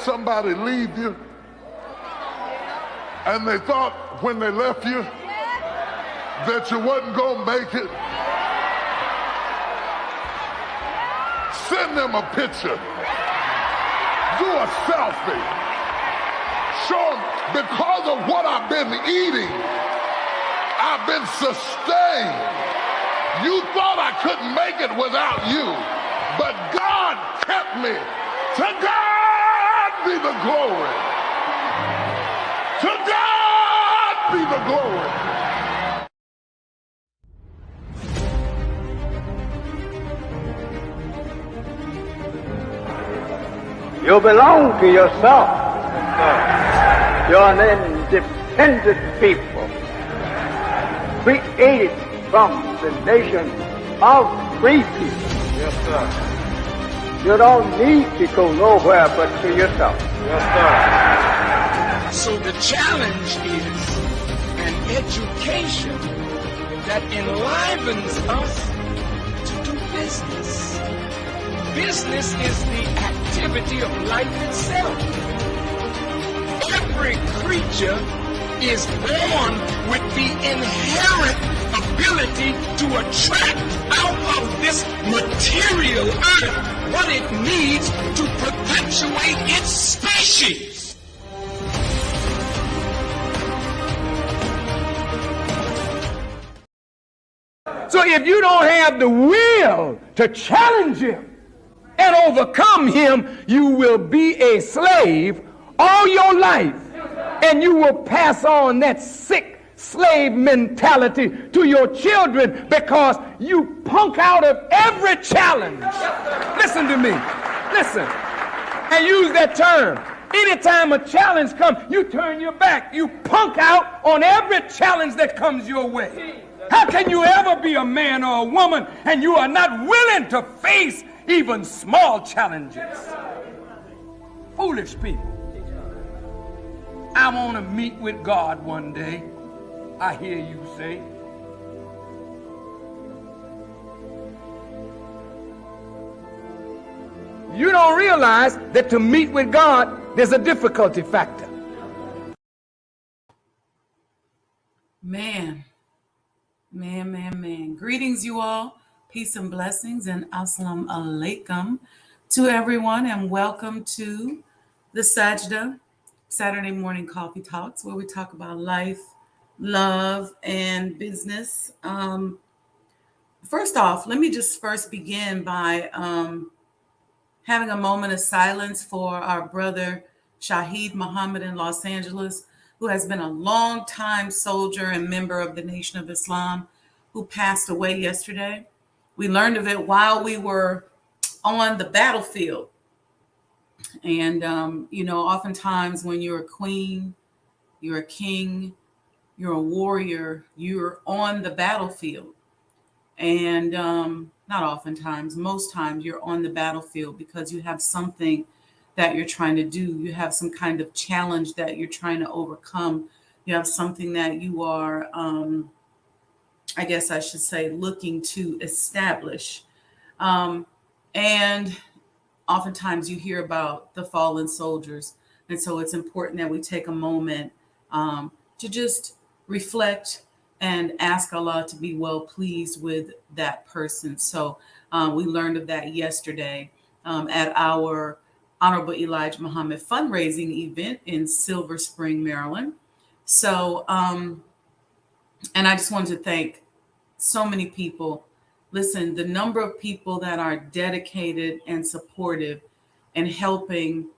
somebody leave you and they thought when they left you that you wasn't gonna make it? Send them a picture. Do a selfie. Show them, because of what I've been eating, I've been sustained. You thought I couldn't make it without you, but God kept me. To God be the glory. To God be the glory. You belong to yourself. You're an independent people, created from the nation of free people. Yes, sir. You don't need to go nowhere but to yourself. Yes, sir. So the challenge is an education that enlivens us to do business. Business is the activity of life itself. Every creature is born with the inherent ability to attract out of this material earth what it needs to perpetuate its species. So if you don't have the will to challenge him and overcome him, you will be a slave all your life, and you will pass on that sick slave mentality to your children because you punk out of every challenge. Listen to me. Listen. And use that term. Anytime a challenge comes, you turn your back. You punk out on every challenge that comes your way. How can you ever be a man or a woman and you are not willing to face even small challenges? Foolish people. I want to meet with God one day, I hear you say. You don't realize that to meet with God, there's a difficulty factor. Man. Greetings, you all. Peace and blessings and assalamu alaikum to everyone, and welcome to the Sajdah Saturday Morning Coffee Talks, where we talk about life, love, and business. First off, let me just begin by having a moment of silence for our brother Sajdah Muhammad in Los Angeles, who has been a long-time soldier and member of the Nation of Islam, who passed away yesterday. We learned of it while we were on the battlefield. And, oftentimes when you're a queen, you're a king, you're a warrior, you're on the battlefield. And not oftentimes, most times you're on the battlefield because you have something that you're trying to do. You have some kind of challenge that you're trying to overcome. You have something that you are, I guess I should say, looking to establish. And oftentimes you hear about the fallen soldiers. And so it's important that we take a moment to just reflect and ask Allah to be well pleased with that person. So we learned of that yesterday at our Honorable Elijah Muhammad fundraising event in Silver Spring, Maryland. So, and I just wanted to thank so many people. Listen, the number of people that are dedicated and supportive and helping,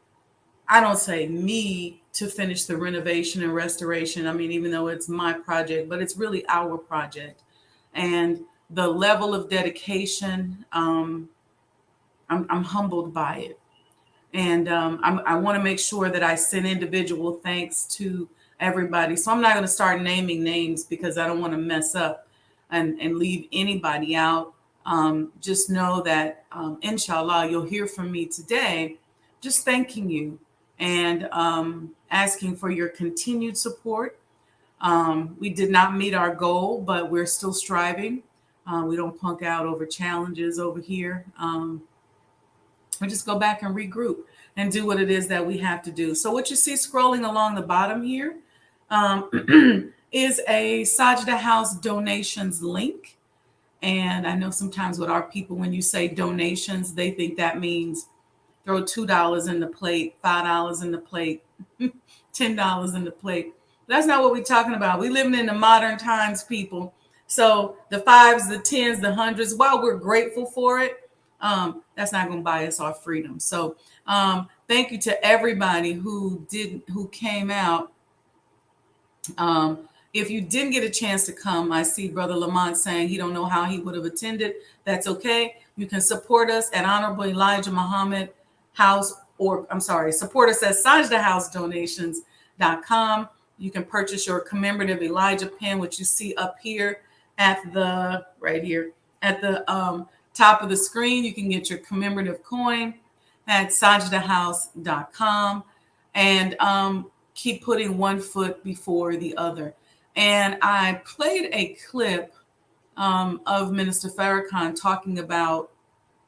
I don't say me to finish the renovation and restoration. I mean, even though it's my project, but it's really our project. And the level of dedication, I'm humbled by it. And I want to make sure that I send individual thanks to everybody. So I'm not going to start naming names because I don't want to mess up and leave anybody out. Just know that, inshallah, you'll hear from me today, just thanking you and asking for your continued support. We did not meet our goal, but we're still striving. We don't punk out over challenges over here. We just go back and regroup. and do what it is that we have to do. So what you see scrolling along the bottom here is a Sajdah House donations link. And I know sometimes with our people, when you say donations, they think that means throw $2 in the plate, $5 in the plate, $10 in the plate. That's not what we're talking about. We're living in the modern times, people. So the 5s, the 10s, the 100s, while we're grateful for it, that's not going to buy us our freedom. So thank you to everybody who came out. If you didn't get a chance to come, I see Brother Lamont saying he don't know how he would have attended. That's okay. You can support us at Honorable Elijah Muhammad House, support us at SajdahHouseDonations.com. You can purchase your commemorative Elijah pen, which you see up here right here at the top of the screen. You can get your commemorative coin at SajdahHouse.com, and keep putting one foot before the other. And I played a clip of Minister Farrakhan talking about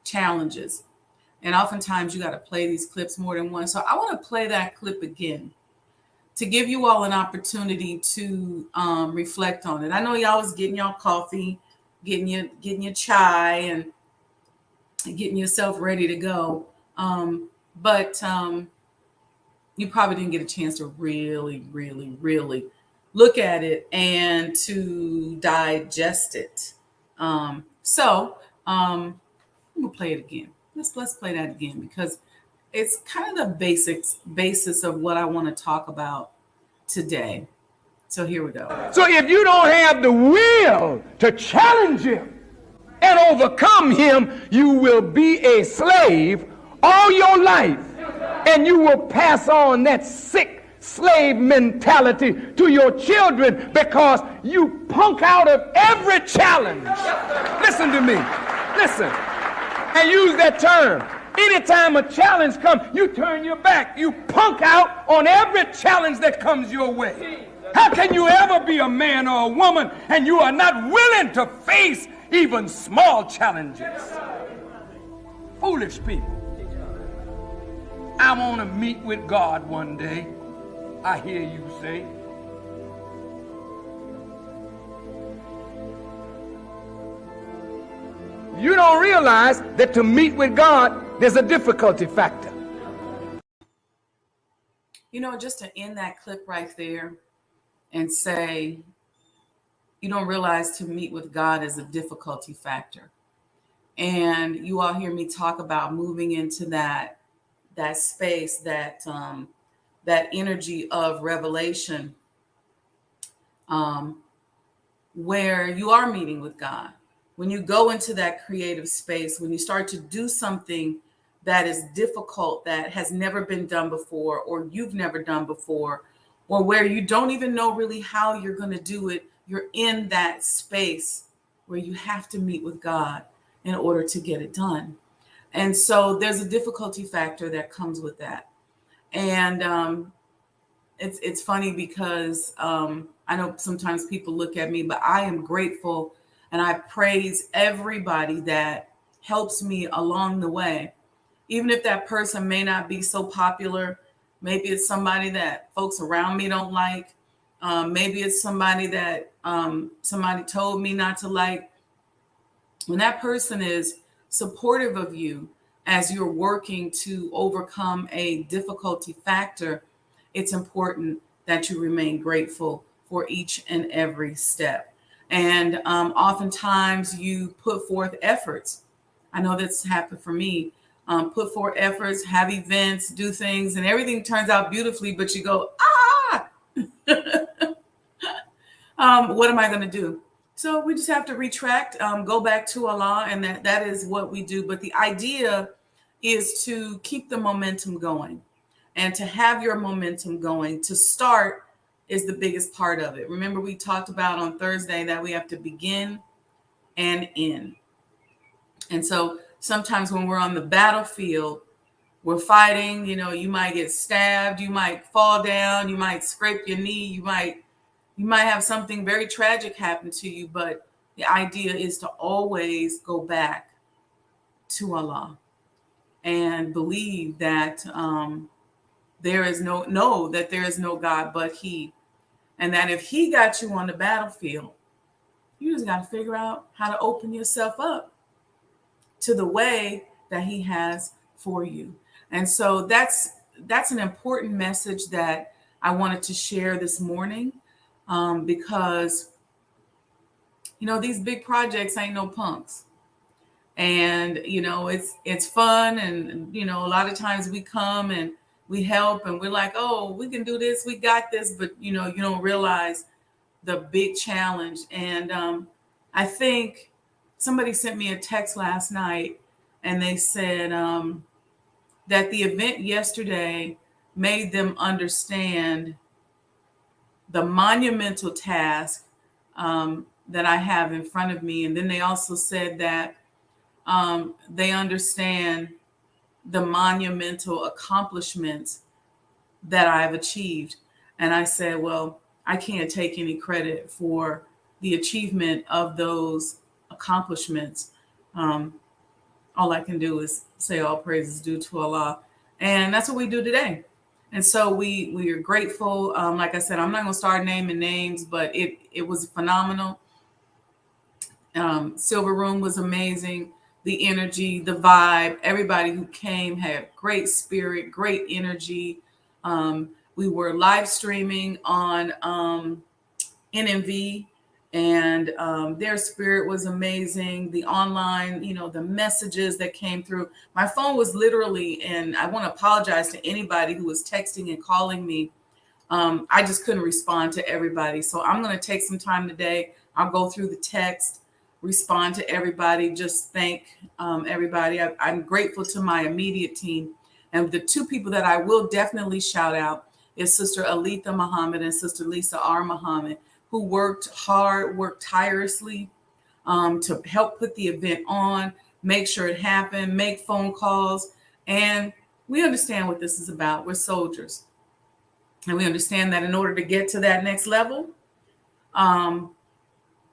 challenges. And oftentimes you got to play these clips more than once. So I want to play that clip again to give you all an opportunity to reflect on it. I know y'all was getting y'all coffee, getting your chai, and getting yourself ready to go. But you probably didn't get a chance to really, really, really look at it and to digest it. So I'm gonna play it again. Let's play that again, because it's kind of the basis of what I want to talk about today. So here we go. So if you don't have the will to challenge him and overcome him, you will be a slave all your life, and you will pass on that sick slave mentality to your children because you punk out of every challenge. Listen to me. Listen. And use that term. Anytime a challenge comes, you turn your back. You punk out on every challenge that comes your way. How can you ever be a man or a woman and you are not willing to face even small challenges? Foolish people. I want to meet with God one day, I hear you say. You don't realize that to meet with God, there's a difficulty factor. You know, just to end that clip right there and say, you don't realize to meet with God is a difficulty factor. And you all hear me talk about moving into that space, that energy of revelation, where you are meeting with God. When you go into that creative space, when you start to do something that is difficult, that has never been done before, or you've never done before, or where you don't even know really how you're going to do it, you're in that space where you have to meet with God in order to get it done. And so there's a difficulty factor that comes with that. And it's funny because I know sometimes people look at me, but I am grateful and I praise everybody that helps me along the way. Even if that person may not be so popular, maybe it's somebody that folks around me don't like. Maybe it's somebody that somebody told me not to like. When that person is supportive of you as you're working to overcome a difficulty factor, it's important that you remain grateful for each and every step. And oftentimes you put forth efforts. I know that's happened for me. Put forth efforts, have events, do things, and everything turns out beautifully, but you go, what am I going to do? So we just have to retract, go back to Allah, and that is what we do. But the idea is to keep the momentum going, and to have your momentum going. To start is the biggest part of it. Remember, we talked about on Thursday that we have to begin and end. And so sometimes when we're on the battlefield, we're fighting, you might get stabbed, you might fall down, you might scrape your knee, you might have something very tragic happen to you. But the idea is to always go back to Allah and believe that there is know that there is no God but He, and that if He got you on the battlefield, you just got to figure out how to open yourself up to the way that He has for you. And so that's an important message that I wanted to share this morning, because these big projects ain't no punks. And it's fun, and a lot of times we come and we help and we're like, oh, we can do this, we got this, but you don't realize the big challenge. And I think somebody sent me a text last night, and they said that the event yesterday made them understand the monumental task that I have in front of me. And then they also said that they understand the monumental accomplishments that I've achieved. And I said, well, I can't take any credit for the achievement of those accomplishments. All I can do is say all praise is due to Allah. And that's what we do today. And so we are grateful. Like I said, I'm not going to start naming names, but it was phenomenal. Silver Room was amazing. The energy, the vibe, everybody who came had great spirit, great energy. We were live streaming on NMV, and their spirit was amazing. The online, the messages that came through. My phone was literally, and I want to apologize to anybody who was texting and calling me. I just couldn't respond to everybody. So I'm going to take some time today. I'll go through the text, respond to everybody, just thank everybody. I'm grateful to my immediate team. And the two people that I will definitely shout out is Sister Alita Muhammad and Sister Lisa R. Muhammad, who worked hard, worked tirelessly to help put the event on, make sure it happened, make phone calls. And we understand what this is about. We're soldiers. And we understand that in order to get to that next level,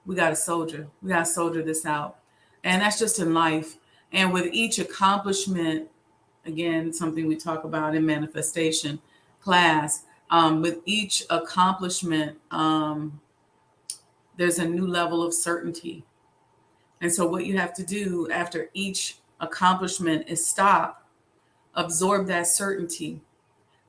we got to soldier. We got to soldier this out. And that's just in life. And with each accomplishment, again, something we talk about in manifestation class, with each accomplishment, there's a new level of certainty. And so what you have to do after each accomplishment is stop, absorb that certainty.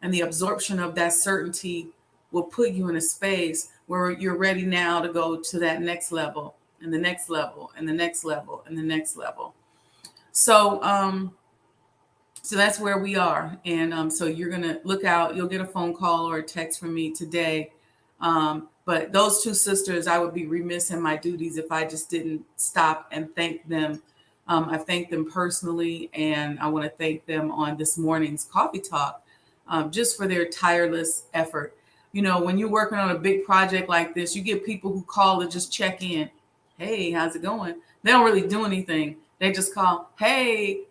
And the absorption of that certainty will put you in a space where you're ready now to go to that next level and the next level and the next level and the next level. So that's where we are. And so you're going to look out. You'll get a phone call or a text from me today. But those two sisters, I would be remiss in my duties if I just didn't stop and thank them. I thank them personally, and I want to thank them on this morning's coffee talk just for their tireless effort. When you're working on a big project like this, you get people who call to just check in. Hey, how's it going? They don't really do anything. They just call, hey.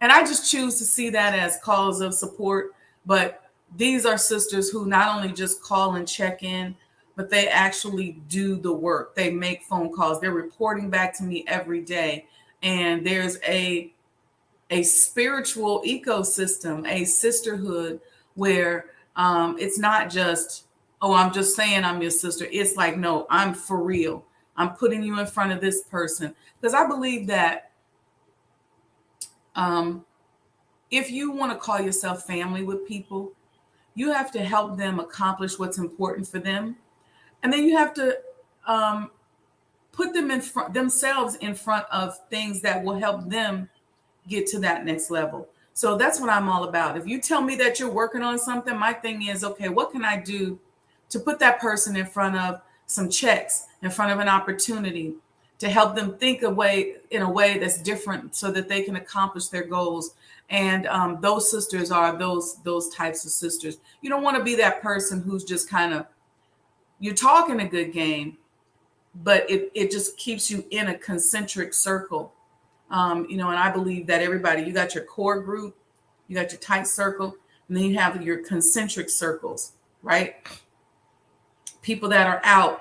And I just choose to see that as calls of support. But these are sisters who not only just call and check in, but they actually do the work. They make phone calls. They're reporting back to me every day. And there's a spiritual ecosystem, a sisterhood where it's not just, oh, I'm just saying I'm your sister. It's like, no, I'm for real. I'm putting you in front of this person. Because I believe that if you want to call yourself family with people, you have to help them accomplish what's important for them. And then you have to put them themselves in front of things that will help them get to that next level. So that's what I'm all about. If you tell me that you're working on something, my thing is, okay, what can I do to put that person in front of some checks, in front of an opportunity to help them think in a way that's different so that they can accomplish their goals. And those sisters are those types of sisters. You don't want to be that person who's just kind of, you're talking a good game, but it just keeps you in a concentric circle. And I believe that everybody, you got your core group, you got your tight circle, and then you have your concentric circles, right? People that are out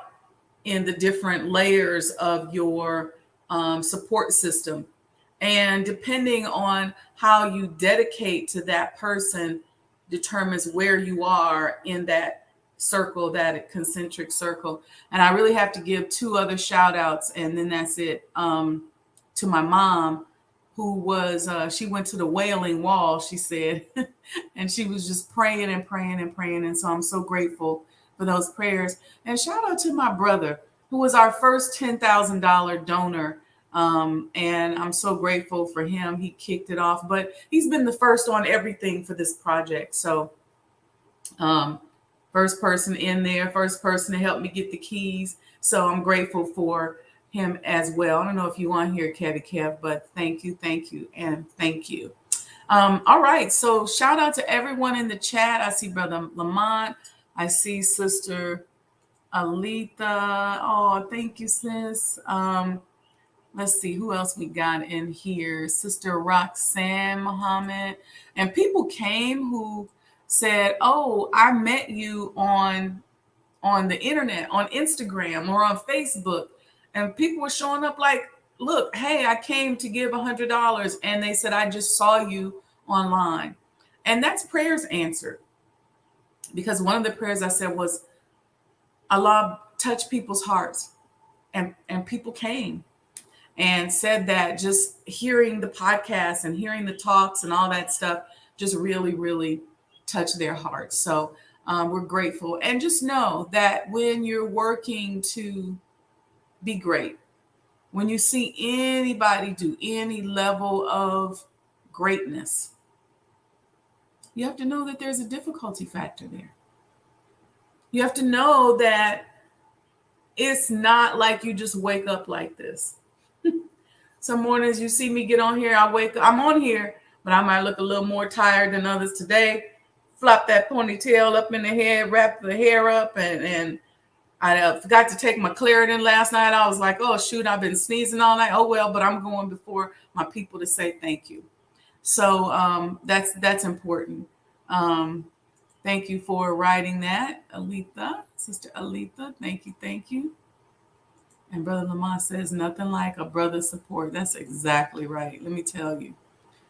in the different layers of your support system. And depending on how you dedicate to that person determines where you are in that circle, that concentric circle. And I really have to give two other shout outs, and then that's it. To my mom, who was, she went to the Wailing Wall, she said, and she was just praying and praying and praying. And so I'm so grateful for those prayers. And shout out to my brother, who was our first $10,000 donor. And I'm so grateful for him. He kicked it off, but he's been the first on everything for this project. So first person in there, first person to help me get the keys. So I'm grateful for him as well. I don't know if you want to hear Kevy Kev, but thank you, and thank you. All right, so shout out to everyone in the chat. I see Brother Lamont. I see Sister Alita. Oh, thank you, sis. Let's see who else we got in here. Sister Roxanne Muhammad. And people came who said, oh, I met you on the internet, on Instagram or on Facebook. And people were showing up like, look, hey, I came to give $100. And they said, I just saw you online. And that's prayers answered. Because one of the prayers I said was, Allah touch people's hearts. And people came and said that just hearing the podcast and hearing the talks and all that stuff just really, really touched their hearts. So we're grateful. And just know that when you're working to be great, when you see anybody do any level of greatness, you have to know that there's a difficulty factor there. You have to know that it's not like you just wake up like this. Some mornings you see me get on here, I wake up, I'm on here, but I might look a little more tired than others today. Flop that ponytail up in the head, wrap the hair up, and I forgot to take my Claritin last night. I was like, oh, shoot, I've been sneezing all night. Oh, well, but I'm going before my people to say thank you. So that's important. Thank you for writing that, Alita, Sister Alita. Thank you. And Brother Lamont says, nothing like a brother support. That's exactly right. Let me tell you.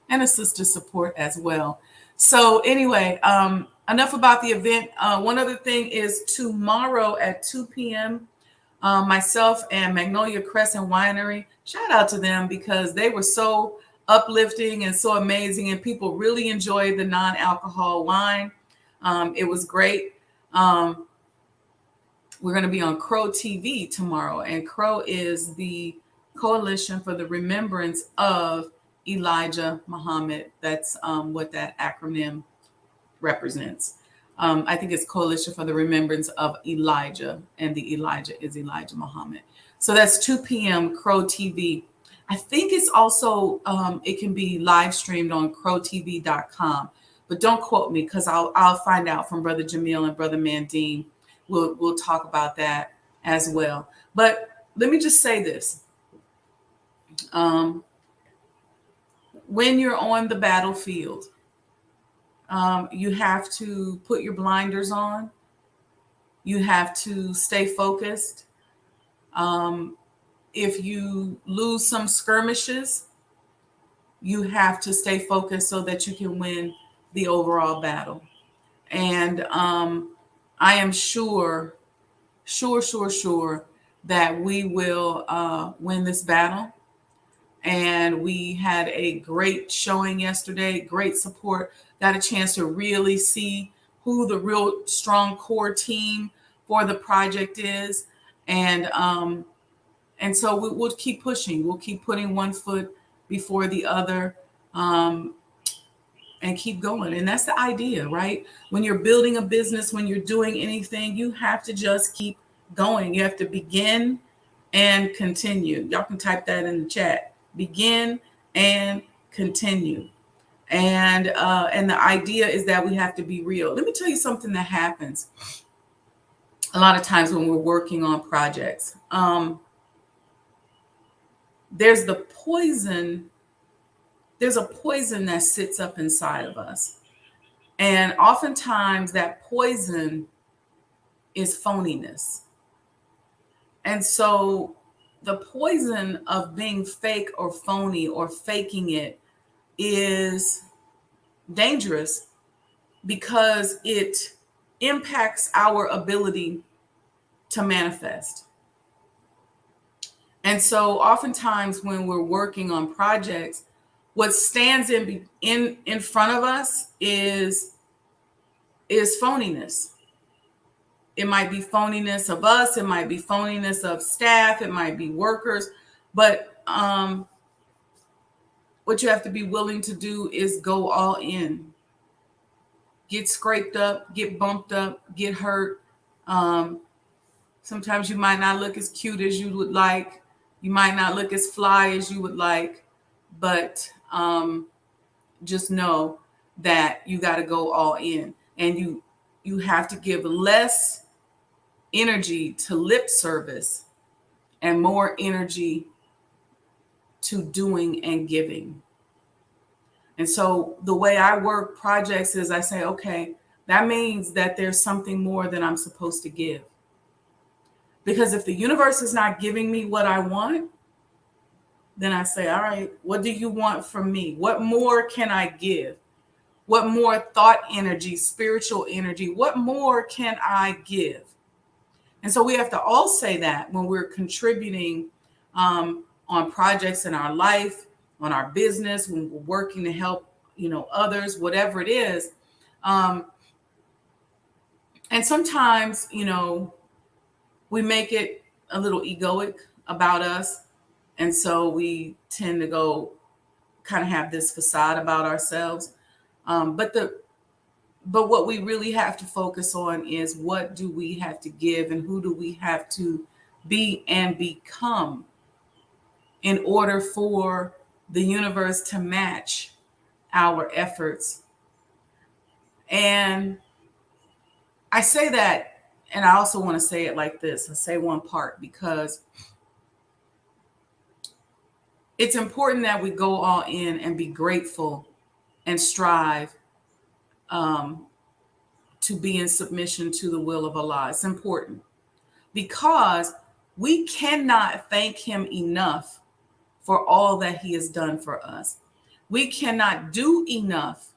And a sister support as well. So anyway, enough about the event. One other thing is tomorrow at 2 p.m., myself and Magnolia Crescent Winery, shout out to them because they were so uplifting and so amazing. And people really enjoyed the non-alcohol wine. It was great. We're going to be on Crow TV tomorrow. And Crow is the Coalition for the Remembrance of Elijah Muhammad. That's what that acronym represents. I think it's Coalition for the Remembrance of Elijah. And the Elijah is Elijah Muhammad. So that's 2 p.m. Crow TV. I think it's also, it can be live streamed on crowtv.com. But don't quote me because I'll find out from Brother Jamil and Brother Mandine. We'll talk about that as well. But let me just say this. When you're on the battlefield, you have to put your blinders on. You have to stay focused. If you lose some skirmishes, you have to stay focused so that you can win the overall battle. And I am sure that we will win this battle. And we had a great showing yesterday, great support, got a chance to really see who the real strong core team for the project is. And so we'll keep pushing. We'll keep putting one foot before the other. And keep going. And that's the idea, right? When you're building a business, when you're doing anything, you have to just keep going. You have to begin and continue. Y'all can type that in the chat. Begin and continue. And the idea is that we have to be real. Let me tell you something that happens a lot of times when we're working on projects. There's the poison. There's a poison that sits up inside of us. And oftentimes that poison is phoniness. And so the poison of being fake or phony or faking it is dangerous because it impacts our ability to manifest. And so oftentimes when we're working on projects, what stands in front of us is phoniness. It might be phoniness of us, it might be phoniness of staff, it might be workers, but what you have to be willing to do is go all in. Get scraped up, get bumped up, get hurt. Sometimes you might not look as cute as you would like. You might not look as fly as you would like, but just know that you got to go all in, and you have to give less energy to lip service and more energy to doing and giving. And so the way I work projects is I say, okay, that means that there's something more that I'm supposed to give. Because if the universe is not giving me what I want, then I say, all right, what do you want from me? What more can I give? What more thought energy, spiritual energy, what more can I give? And so we have to all say that when we're contributing on projects in our life, on our business, when we're working to help, others, whatever it is. And sometimes, we make it a little egoic about us. And so we tend to go kind of have this facade about ourselves. But what we really have to focus on is what do we have to give and who do we have to be and become in order for the universe to match our efforts. And I say that, and I also want to say it like this. I say one part because it's important that we go all in and be grateful and strive to be in submission to the will of Allah. It's important because we cannot thank him enough for all that he has done for us. We cannot do enough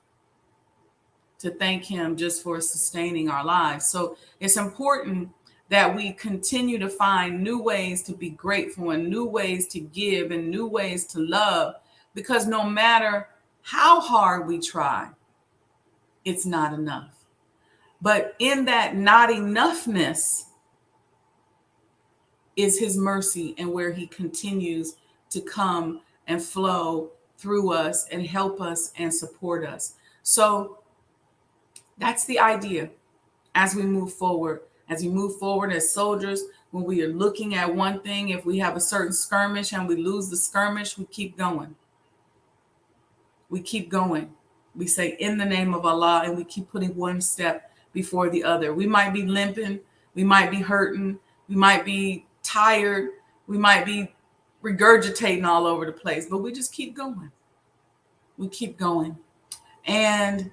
to thank him just for sustaining our lives. So it's important that we continue to find new ways to be grateful and new ways to give and new ways to love, because no matter how hard we try, it's not enough. But in that not enoughness is his mercy and where he continues to come and flow through us and help us and support us. So that's the idea as we move forward. As we move forward as soldiers, when we are looking at one thing, if we have a certain skirmish and we lose the skirmish, we keep going. We keep going. We say, in the name of Allah, and we keep putting one step before the other. We might be limping. We might be hurting. We might be tired. We might be regurgitating all over the place, but we just keep going. We keep going. And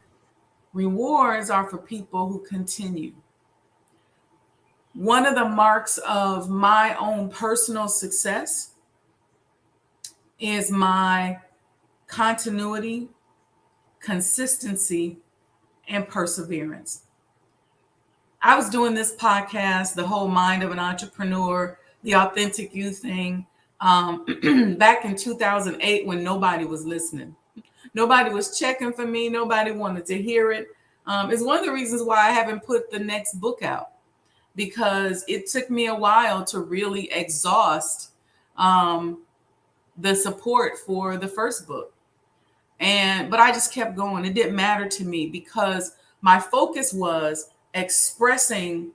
rewards are for people who continue. One of the marks of my own personal success is my continuity, consistency, and perseverance. I was doing this podcast, The Whole Mind of an Entrepreneur, the Authentic You thing, back in 2008 when nobody was listening. Nobody was checking for me. Nobody wanted to hear it. It's one of the reasons why I haven't put the next book out, because it took me a while to really exhaust the support for the first book. But I just kept going. It didn't matter to me because my focus was expressing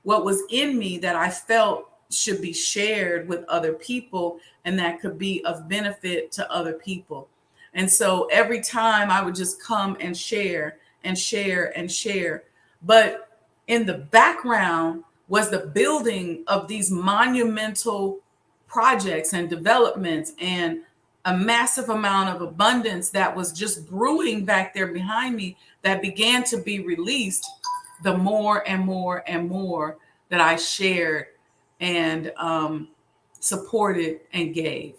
what was in me that I felt should be shared with other people and that could be of benefit to other people. And so every time I would just come and share and share and share. But in the background was the building of these monumental projects and developments and a massive amount of abundance that was just brewing back there behind me that began to be released the more and more and more that I shared and supported, and gave.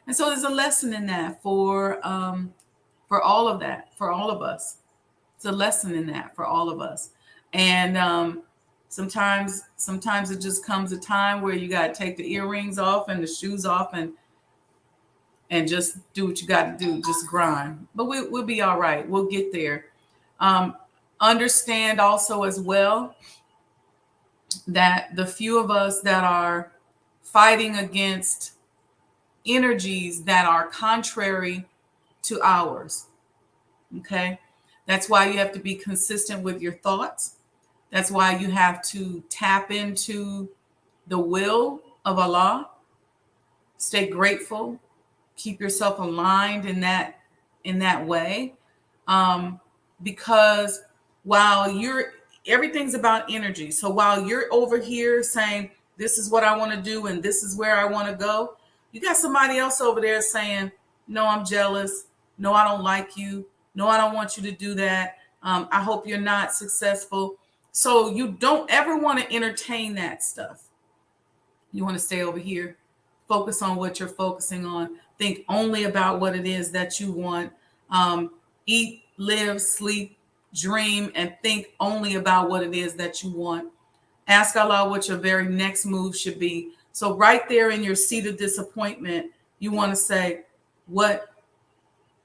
And so there's a lesson in that for all of that, for all of us. It's a lesson in that for all of us. And sometimes it just comes a time where you got to take the earrings off and the shoes off and just do what you got to do, just grind. But we'll be all right. We'll get there. Understand also as well that the few of us that are fighting against energies that are contrary to ours, okay? That's why you have to be consistent with your thoughts. That's why you have to tap into the will of Allah. Stay grateful. Keep yourself aligned in that way. Because while everything's about energy. So while you're over here saying, this is what I want to do and this is where I want to go, you got somebody else over there saying, no, I'm jealous. No, I don't like you. No, I don't want you to do that. I hope you're not successful. So you don't ever want to entertain that stuff. You want to stay over here, focus on what you're focusing on. Think only about what it is that you want. Eat, live, sleep, dream, and think only about what it is that you want. Ask Allah what your very next move should be. So right there in your seat of disappointment, you want to say, what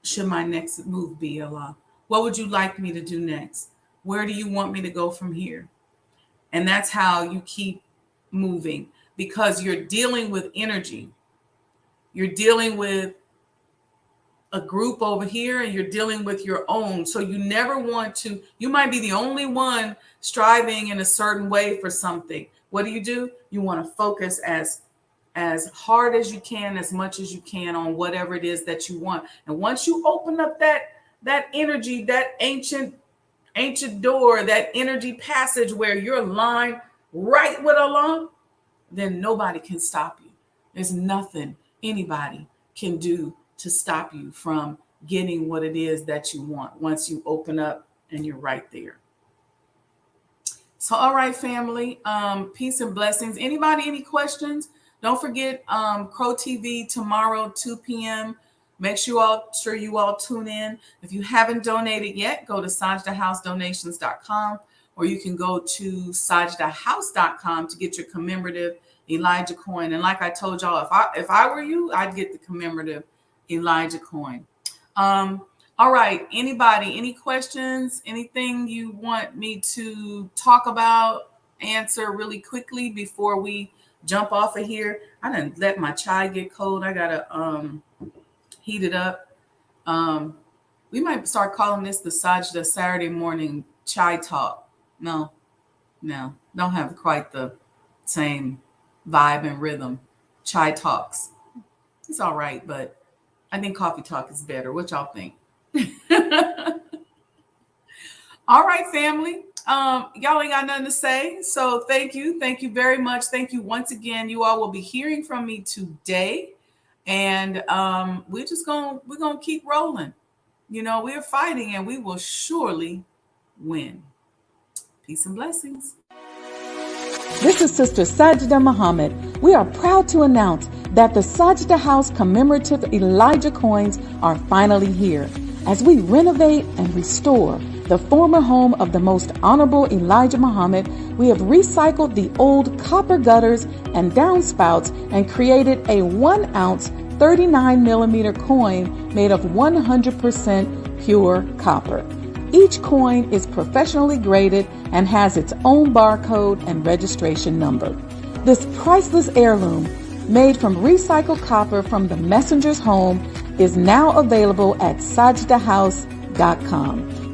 should my next move be, Allah? What would you like me to do next? Where do you want me to go from here? And that's how you keep moving, because you're dealing with energy. You're dealing with a group over here and you're dealing with your own. So you never want to, you might be the only one striving in a certain way for something. What do? You want to focus as hard as you can, as much as you can on whatever it is that you want. And once you open up that energy, that ancient door, that energy passage where you're aligned right with Allah, then nobody can stop you. There's nothing anybody can do to stop you from getting what it is that you want once you open up and you're right there. So, all right, family, peace and blessings. Anybody, any questions? Don't forget Crow TV tomorrow, 2 p.m. Make sure you all tune in. If you haven't donated yet, go to sajdahhousedonations.com, or you can go to sajdahhouse.com to get your commemorative Elijah coin. And like I told y'all, if I were you, I'd get the commemorative Elijah coin. All right. Anybody, any questions? Anything you want me to talk about, answer really quickly before we jump off of here? I didn't let my chai get cold. I gotta heat it up. We might start calling this the Sajdah Saturday morning chai talk. No, don't have quite the same vibe and rhythm. Chai talks. It's all right, but I think coffee talk is better. What y'all think? All right, family. Y'all ain't got nothing to say. So thank you. Thank you very much. Thank you once again. You all will be hearing from me today. And we're gonna keep rolling. You know, we're fighting and we will surely win. Peace and blessings. This is Sister Sajdah Muhammad. We are proud to announce that the Sajdah House commemorative Elijah coins are finally here. As we renovate and restore the former home of the most honorable Elijah Muhammad, we have recycled the old copper gutters and downspouts and created a 1-ounce 39-millimeter coin made of 100% pure copper. Each coin is professionally graded and has its own barcode and registration number. This priceless heirloom, made from recycled copper from the messenger's home, is now available at sajdahhouse.com.